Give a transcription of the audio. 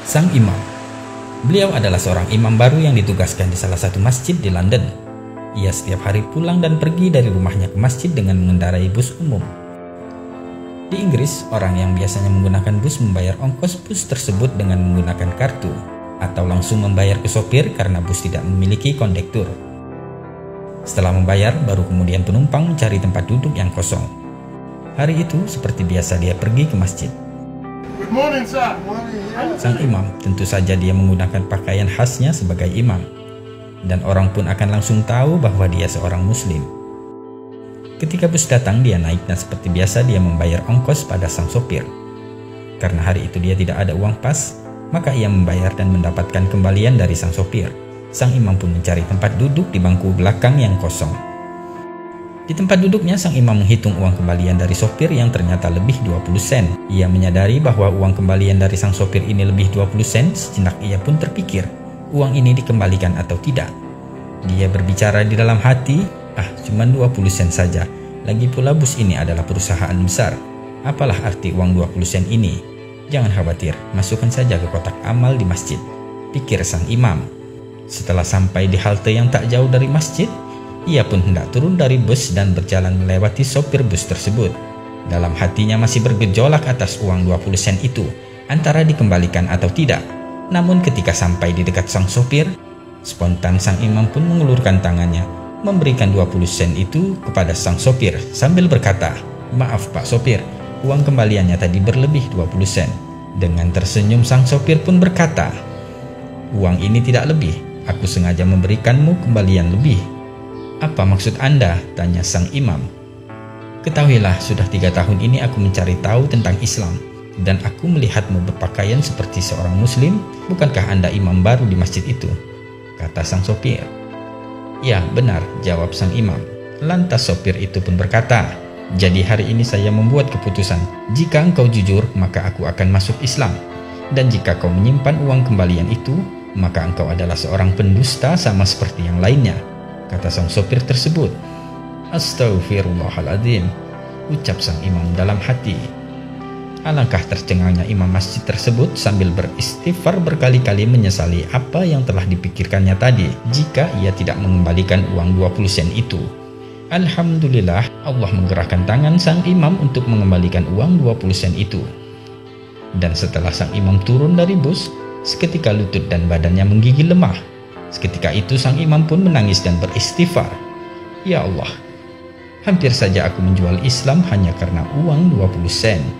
Sang imam. Beliau adalah seorang imam baru yang ditugaskan di salah satu masjid di London. Ia setiap hari pulang dan pergi dari rumahnya ke masjid dengan mengendarai bus umum. Di Inggris, orang yang biasanya menggunakan bus membayar ongkos bus tersebut dengan menggunakan kartu atau langsung membayar ke sopir karena bus tidak memiliki kondektur. Setelah membayar, baru kemudian penumpang mencari tempat duduk yang kosong. Hari itu, seperti biasa dia pergi ke masjid. Good morning, sir. Sang imam tentu saja dia menggunakan pakaian khasnya sebagai imam, dan orang pun akan langsung tahu bahwa dia seorang muslim. Ketika bus datang, dia naik dan seperti biasa dia membayar ongkos pada sang sopir. Karena hari itu dia tidak ada uang pas, maka ia membayar dan mendapatkan kembalian dari sang sopir. Sang imam pun mencari tempat duduk di bangku belakang yang kosong. Di tempat duduknya, sang imam menghitung uang kembalian dari sopir yang ternyata lebih 20 sen. Ia menyadari bahwa uang kembalian dari sang sopir ini lebih 20 sen. Sejenak ia pun terpikir, uang ini dikembalikan atau tidak. Dia berbicara di dalam hati, cuma 20 sen saja. Lagi pula bus ini adalah perusahaan besar. Apalah arti uang 20 sen ini? Jangan khawatir, masukkan saja ke kotak amal di masjid, pikir sang imam. Setelah sampai di halte yang tak jauh dari masjid, ia pun hendak turun dari bus dan berjalan melewati sopir bus tersebut. Dalam hatinya masih bergejolak atas uang 20 sen itu, antara dikembalikan atau tidak. Namun ketika sampai di dekat sang sopir, spontan sang imam pun mengulurkan tangannya, memberikan 20 sen itu kepada sang sopir sambil berkata, "Maaf Pak Sopir, uang kembaliannya tadi berlebih 20 sen. Dengan tersenyum sang sopir pun berkata, "Uang ini tidak lebih, aku sengaja memberikanmu kembalian lebih." "Apa maksud Anda?" tanya sang imam. "Ketahuilah, sudah 3 tahun ini aku mencari tahu tentang Islam, dan aku melihatmu berpakaian seperti seorang muslim. Bukankah Anda imam baru di masjid itu?" kata sang sopir. "Ya, benar," jawab sang imam. Lantas sopir itu pun berkata, "Jadi hari ini saya membuat keputusan, jika engkau jujur maka aku akan masuk Islam, dan jika kau menyimpan uang kembalian itu, maka engkau adalah seorang pendusta sama seperti yang lainnya," kata sang sopir tersebut. "Astaghfirullahaladzim," ucap sang imam dalam hati. Alangkah tercengangnya imam masjid tersebut sambil beristighfar berkali-kali menyesali apa yang telah dipikirkannya tadi jika ia tidak mengembalikan uang 20 sen itu. Alhamdulillah, Allah menggerakkan tangan sang imam untuk mengembalikan uang 20 sen itu. Dan setelah sang imam turun dari bus, seketika lutut dan badannya menggigil lemah. Seketika itu sang imam pun menangis dan beristighfar, "Ya Allah, hampir saja aku menjual Islam hanya karena uang 20 sen."